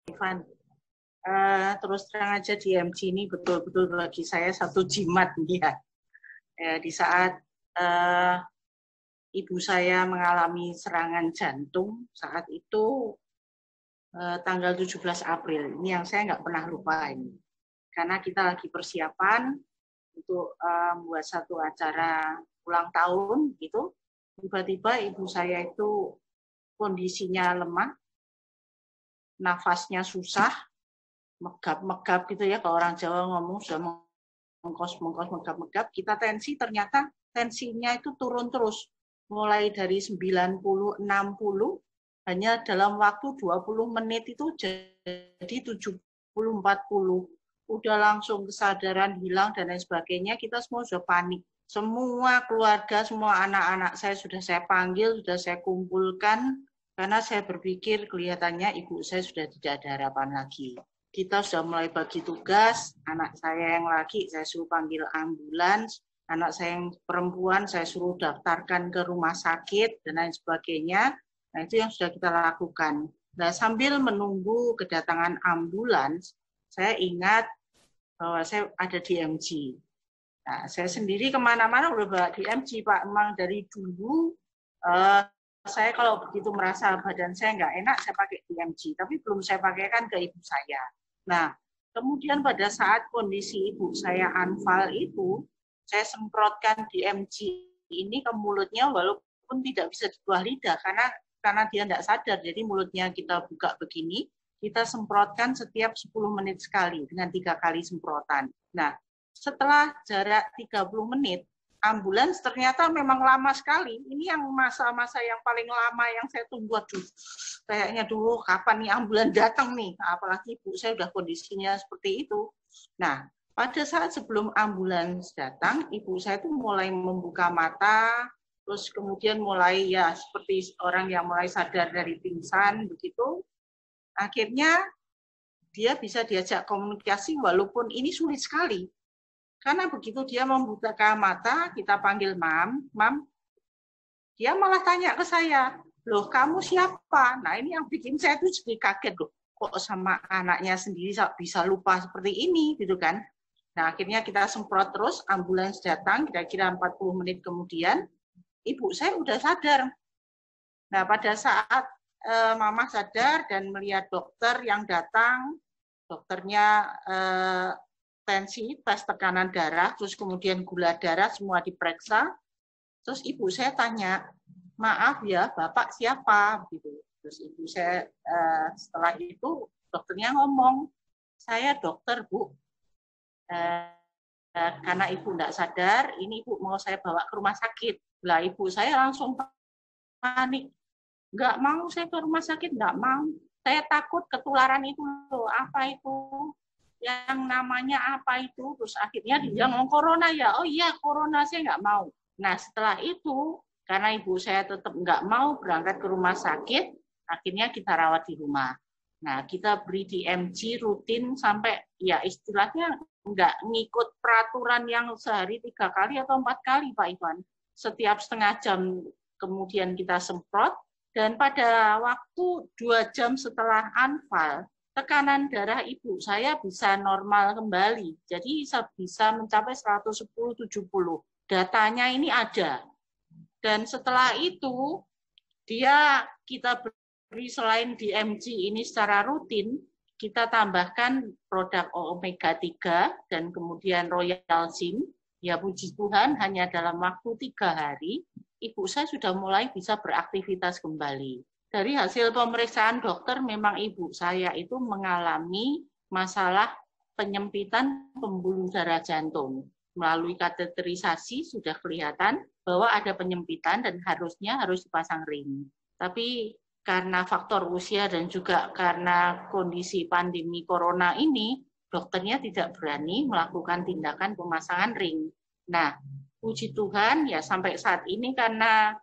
Ivan. Terus terang aja DMG ini betul-betul bagi saya satu jimat ya. Di saat ibu saya mengalami serangan jantung saat itu tanggal 17 April. Ini yang saya nggak pernah lupa ini. Karena kita lagi persiapan untuk membuat satu acara ulang tahun gitu. Tiba-tiba ibu saya itu kondisinya lemah, nafasnya susah, megap-megap gitu ya, kalau orang Jawa ngomong sudah mengkos-mengkos, megap-megap. Kita ternyata tensinya itu turun terus. Mulai dari 90, 60, hanya dalam waktu 20 menit itu jadi 70, 40. Udah langsung kesadaran hilang dan lain sebagainya, kita semua sudah panik. Semua keluarga, semua anak-anak saya sudah saya panggil, sudah saya kumpulkan, karena saya berpikir kelihatannya ibu saya sudah tidak ada harapan lagi. Kita sudah mulai bagi tugas, anak saya yang laki saya suruh panggil ambulans, anak saya yang perempuan saya suruh daftarkan ke rumah sakit, dan lain sebagainya. Nah, itu yang sudah kita lakukan. Nah, sambil menunggu kedatangan ambulans, saya ingat bahwa saya ada DMG. Nah, saya sendiri kemana-mana udah bawa DMG, Pak. Memang dari dulu saya kalau begitu merasa badan saya nggak enak, saya pakai DMG. Tapi belum saya pakaikan ke ibu saya. Nah, kemudian pada saat kondisi ibu saya anfal itu, saya semprotkan DMG ini ke mulutnya walaupun tidak bisa di bawah lidah karena dia tidak sadar. Jadi mulutnya kita buka begini, kita semprotkan setiap 10 menit sekali dengan 3 kali semprotan. Nah, setelah jarak 30 menit, ambulans ternyata memang lama sekali. Ini yang masa-masa yang paling lama yang saya tunggu. Aduh, kayaknya dulu kapan nih ambulans datang nih. Apalagi ibu saya udah kondisinya seperti itu. Nah, pada saat sebelum ambulans datang, ibu saya tuh mulai membuka mata, terus kemudian mulai ya seperti orang yang mulai sadar dari pingsan begitu. Akhirnya dia bisa diajak komunikasi walaupun ini sulit sekali. Karena begitu dia membuka mata, kita panggil mam, dia malah tanya ke saya, loh kamu siapa? Nah ini yang bikin saya tuh jadi kaget loh, kok sama anaknya sendiri bisa lupa seperti ini gitu kan. Nah akhirnya kita semprot terus, ambulans datang, kira-kira 40 menit kemudian, ibu saya udah sadar. Nah pada saat mama sadar dan melihat dokter yang datang, dokternya tensi, tes tekanan darah, terus kemudian gula darah, semua diperiksa. Terus ibu saya tanya, maaf ya, Bapak siapa? Gitu. Terus ibu saya setelah itu dokternya ngomong, saya dokter Bu. Karena ibu tidak sadar, ini ibu mau saya bawa ke rumah sakit. Lah ibu saya langsung panik. Nggak mau saya ke rumah sakit, nggak mau. Saya takut ketularan itu. Apa itu? Yang namanya apa itu, terus akhirnya dia ngomong corona ya, oh iya corona, saya nggak mau. Nah setelah itu, karena ibu saya tetap nggak mau berangkat ke rumah sakit, akhirnya kita rawat di rumah. Nah kita beri DMG rutin sampai ya istilahnya nggak ngikut peraturan yang sehari 3 kali atau 4 kali Pak Ivan. Setiap setengah jam kemudian kita semprot, dan pada waktu 2 jam setelah anfal, tekanan darah ibu saya bisa normal kembali. Jadi bisa mencapai 110-70. Datanya ini ada. Dan setelah itu, kita beri selain DMG ini secara rutin, kita tambahkan produk omega 3 dan kemudian Royal Zinc. Ya puji Tuhan, hanya dalam waktu 3 hari, ibu saya sudah mulai bisa beraktivitas kembali. Dari hasil pemeriksaan dokter, memang ibu saya itu mengalami masalah penyempitan pembuluh darah jantung. Melalui kateterisasi sudah kelihatan bahwa ada penyempitan dan harusnya harus dipasang ring. Tapi karena faktor usia dan juga karena kondisi pandemi corona ini, dokternya tidak berani melakukan tindakan pemasangan ring. Nah, puji Tuhan ya sampai saat ini karena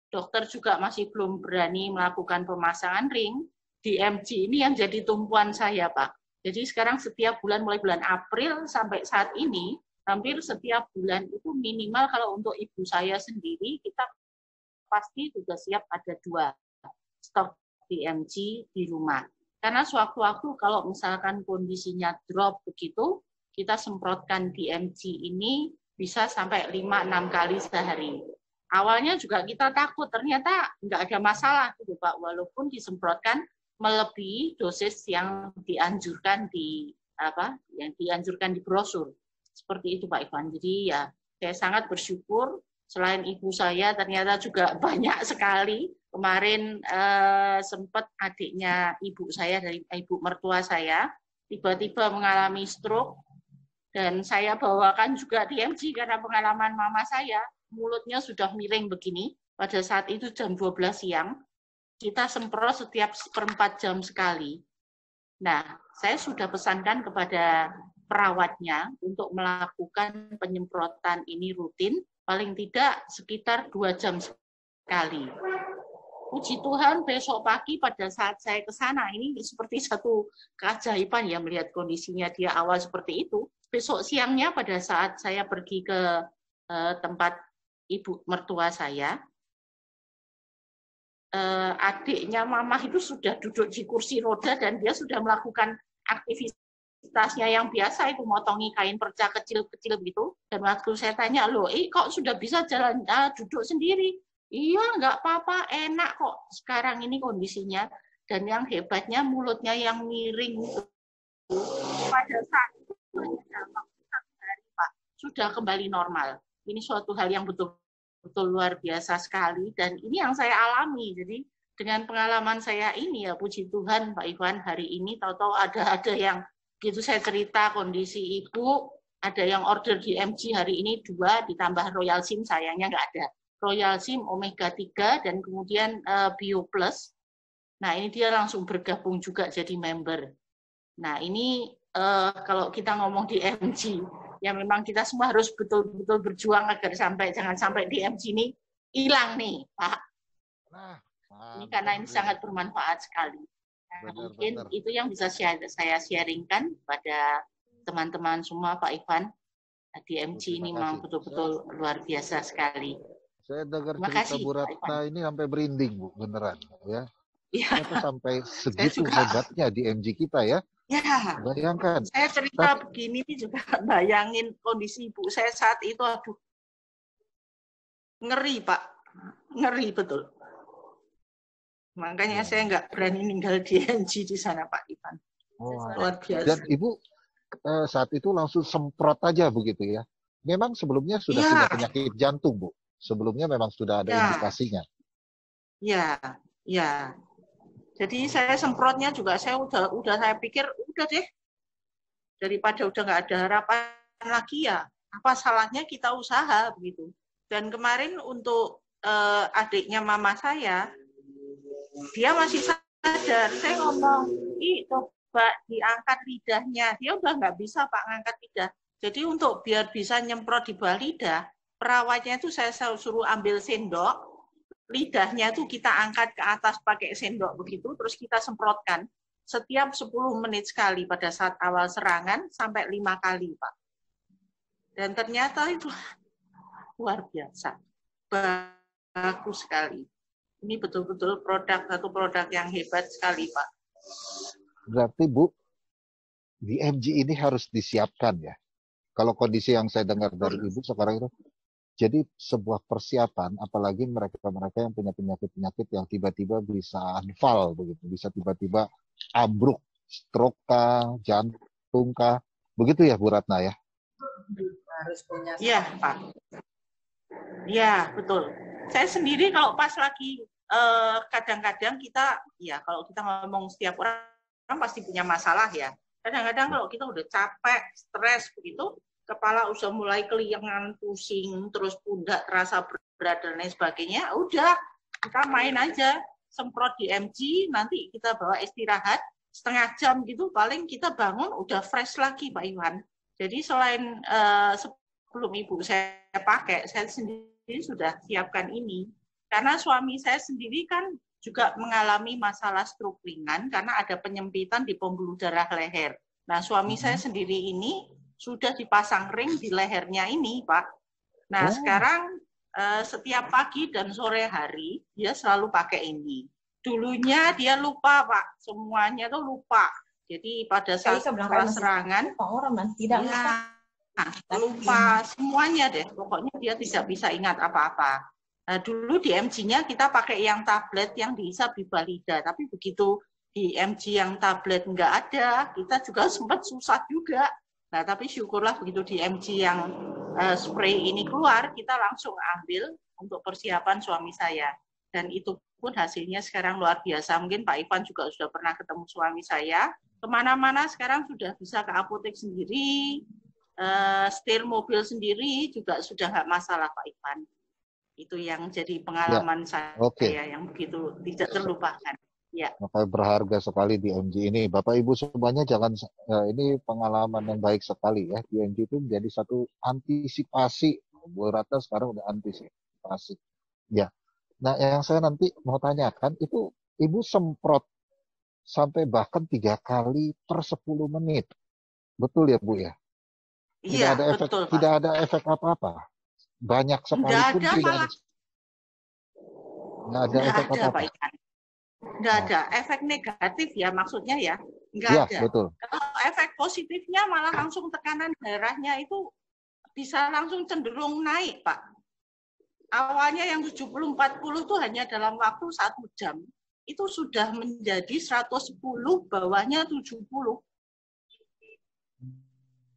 dokter juga masih belum berani melakukan pemasangan ring, DMG ini yang jadi tumpuan saya, Pak. Jadi sekarang setiap bulan, mulai bulan April sampai saat ini, hampir setiap bulan itu minimal kalau untuk ibu saya sendiri, kita pasti sudah siap ada 2 stok DMG di rumah. Karena sewaktu-waktu kalau misalkan kondisinya drop begitu, kita semprotkan DMG ini bisa sampai 5-6 kali sehari. Awalnya juga kita takut, ternyata nggak ada masalah gitu Pak, walaupun disemprotkan melebihi dosis yang dianjurkan di brosur. Seperti itu Pak Ivan. Jadi ya saya sangat bersyukur, selain ibu saya ternyata juga banyak sekali. Kemarin sempat adiknya ibu saya, dari ibu mertua saya, tiba-tiba mengalami stroke, dan saya bawakan juga DMG karena pengalaman mama saya, mulutnya sudah miring begini, pada saat itu jam 12 siang, kita semprot setiap 1/4 jam sekali. Nah, saya sudah pesankan kepada perawatnya untuk melakukan penyemprotan ini rutin, paling tidak sekitar 2 jam sekali. Puji Tuhan, besok pagi pada saat saya ke sana, ini seperti satu keajaiban ya melihat kondisinya dia awal seperti itu. Besok siangnya pada saat saya pergi ke tempat ibu mertua saya, adiknya mama itu sudah duduk di kursi roda dan dia sudah melakukan aktivitasnya yang biasa, itu motongi kain perca kecil-kecil gitu. Dan waktu saya tanya, loh, kok sudah bisa jalan duduk sendiri? Iya, nggak apa-apa, enak kok sekarang ini kondisinya. Dan yang hebatnya mulutnya yang miring itu pada saat itu dalam waktu 1 hari Pak sudah kembali normal. Ini suatu hal yang betul-betul luar biasa sekali, dan ini yang saya alami. Jadi dengan pengalaman saya ini ya puji Tuhan Pak Ivan, hari ini tahu-tahu ada yang gitu saya cerita kondisi ibu, ada yang order DMG hari ini 2 ditambah Royal Sim, sayangnya nggak ada. Royal Sim Omega 3 dan kemudian Bio Plus. Nah, ini dia langsung bergabung juga jadi member. Nah, ini kalau kita ngomong DMG, ya memang kita semua harus betul-betul berjuang agar jangan sampai DMG ini hilang nih, Pak. Nah, ini karena ini sangat bermanfaat sekali. Nah, mungkin itu yang bisa saya sharingkan pada teman-teman semua, Pak Ivan. DMG ini memang betul-betul luar biasa sekali. Saya dengar cerita Bu Ratna ini sampai berinding, Bu, beneran ya. Ya. Itu sampai segitu hebatnya DMG kita ya. Ya. Bayangkan. Saya cerita begini juga bayangin kondisi ibu saya saat itu, aduh. Ngeri, Pak. Ngeri betul. Makanya saya nggak berani ninggal DMG di sana, Pak Ivan. Luar biasa. Dan Ibu saat itu langsung semprot aja begitu ya. Memang sebelumnya sudah punya penyakit jantung, Bu. Sebelumnya memang sudah ada indikasinya. Ya, ya. Jadi saya semprotnya juga saya udah saya pikir udah deh, daripada udah nggak ada harapan lagi ya, apa salahnya kita usaha begitu. Dan kemarin untuk adiknya mama saya, dia masih sadar. Saya ngomong, coba diangkat lidahnya. Dia udah nggak bisa Pak ngangkat lidah. Jadi untuk biar bisa nyemprot di bawah lidah, perawatnya itu saya suruh ambil sendok, lidahnya itu kita angkat ke atas pakai sendok begitu, terus kita semprotkan setiap 10 menit sekali pada saat awal serangan sampai 5 kali, Pak. Dan ternyata itu luar biasa. Bagus sekali. Ini betul-betul satu produk yang hebat sekali, Pak. Berarti, Bu, DMG ini harus disiapkan ya. Kalau kondisi yang saya dengar dari Ibu sekarang itu, jadi sebuah persiapan, apalagi mereka-mereka yang punya penyakit-penyakit yang tiba-tiba bisa anfal begitu, bisa tiba-tiba ambruk, stroke kah, jantung kah, begitu ya Bu Ratna ya? Harus punya. Iya Pak. Iya betul. Saya sendiri kalau pas lagi kadang-kadang kita, ya kalau kita ngomong setiap orang pasti punya masalah ya. Kadang-kadang kalau kita udah capek, stres begitu, kepala udah mulai keliengan, pusing, terus pundak terasa berat dan lain sebagainya, udah kita main aja, semprot DMG, nanti kita bawa istirahat setengah jam gitu, paling kita bangun udah fresh lagi Pak Iwan. Jadi selain sebelum ibu saya pakai, saya sendiri sudah siapkan ini. Karena suami saya sendiri kan juga mengalami masalah stroke ringan karena ada penyempitan di pembuluh darah leher. Nah, suami saya sendiri ini sudah dipasang ring di lehernya ini, Pak. Nah, sekarang setiap pagi dan sore hari dia selalu pakai ini. Dulunya dia lupa, Pak. Semuanya tuh lupa. Jadi pada saat serangan, tidak lupa semuanya deh. Pokoknya dia tidak bisa ingat apa-apa. Nah, dulu di MG-nya kita pakai yang tablet yang dihisap di Balida. Tapi begitu di MG yang tablet nggak ada, kita juga sempat susah juga. Nah, tapi syukurlah begitu di MG yang spray ini keluar, kita langsung ambil untuk persiapan suami saya. Dan itu pun hasilnya sekarang luar biasa. Mungkin Pak Ivan juga sudah pernah ketemu suami saya. Kemana-mana sekarang sudah bisa ke apotek sendiri, setir mobil sendiri juga sudah nggak masalah Pak Ivan. Itu yang jadi pengalaman saya yang begitu tidak terlupakan. Ya. Makanya berharga sekali di MG ini. Bapak Ibu semuanya jangan, ini pengalaman yang baik sekali ya. Di MG itu menjadi satu antisipasi. Bu Ratna sekarang udah antisipasi. Ya. Nah, yang saya nanti mau tanyakan itu Ibu semprot sampai bahkan 3 kali per 10 menit. Betul ya Bu ya? Iya, betul. Tidak ada efek apa-apa. Banyak sekali pun tidak ada efek apa-apa. Nggak ada efek negatif ya maksudnya ya, nggak ada. Betul. Kalau efek positifnya malah langsung tekanan darahnya itu bisa langsung cenderung naik Pak. Awalnya yang 70-40 itu hanya dalam waktu 1 jam. Itu sudah menjadi 110, bawahnya 70.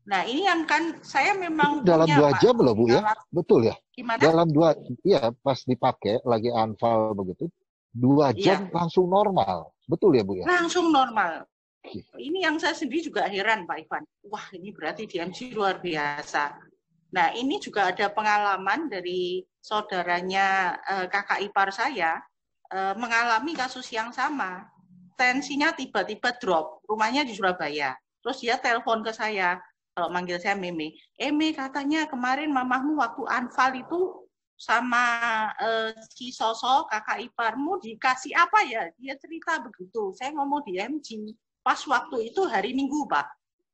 Nah ini yang kan saya memang dalam 2 jam loh Bu ya, betul ya? Gimana? Dalam 2, ya pas dipakai lagi anfal begitu, 2 jam langsung normal, betul ya Bu ya? Langsung normal. Ini yang saya sendiri juga heran Pak Ivan. Wah ini berarti DMG luar biasa. Nah ini juga ada pengalaman dari saudaranya kakak ipar saya mengalami kasus yang sama. Tensinya tiba-tiba drop, rumahnya di Surabaya. Terus dia telepon ke saya. Kalau manggil saya Meme, katanya kemarin mamahmu waktu anfal itu sama si Soso kakak iparmu dikasih apa ya? Dia cerita begitu. Saya ngomong di MG. Pas waktu itu hari Minggu, Pak.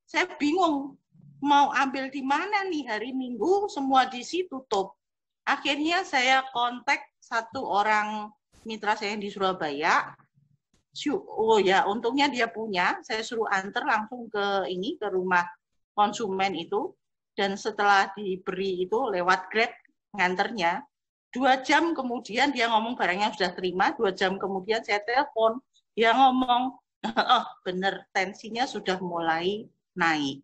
Saya bingung mau ambil di mana nih hari Minggu, semua di situ tutup. Akhirnya saya kontak satu orang mitra saya yang di Surabaya. Oh ya, untungnya dia punya. Saya suruh antar langsung ke rumah konsumen itu, dan setelah diberi itu lewat Grab nganternya, 2 jam kemudian dia ngomong barangnya sudah terima, 2 jam kemudian saya telepon, dia ngomong, oh benar tensinya sudah mulai naik.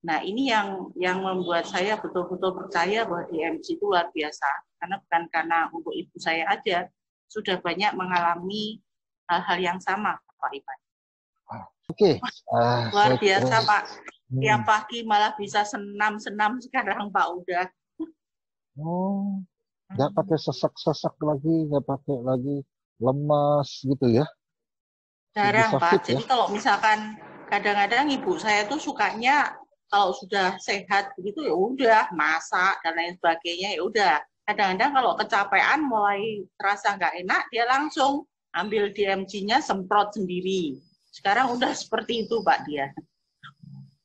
Nah ini yang membuat saya betul-betul percaya bahwa DMG itu luar biasa, karena bukan karena untuk ibu saya aja, sudah banyak mengalami hal-hal yang sama Pak Ivan. Oke. Luar biasa Pak. Tiap pagi malah bisa senam-senam sekarang Pak udah. Oh, nggak pakai sesak-sesak lagi, nggak pakai lagi lemas gitu ya? Jarang Pak. Jadi kalau misalkan kadang-kadang ibu saya tuh sukanya kalau sudah sehat begitu ya udah masak dan lain sebagainya ya udah. Kadang-kadang kalau kecapean mulai terasa nggak enak dia langsung ambil DMG-nya semprot sendiri. Sekarang udah seperti itu Pak dia.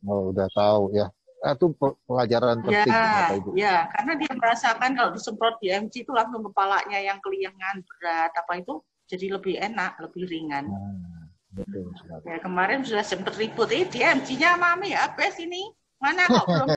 Oh, udah tahu ya. Itu pelajaran penting Bapak Ibu. Ya, karena dia merasakan kalau disemprot DMG itu langsung kepalanya yang keliengan berat apa itu jadi lebih enak, lebih ringan. Betul. Ya, kemarin sudah sempat ribut, DMG-nya mami habis ini. Mana kok belum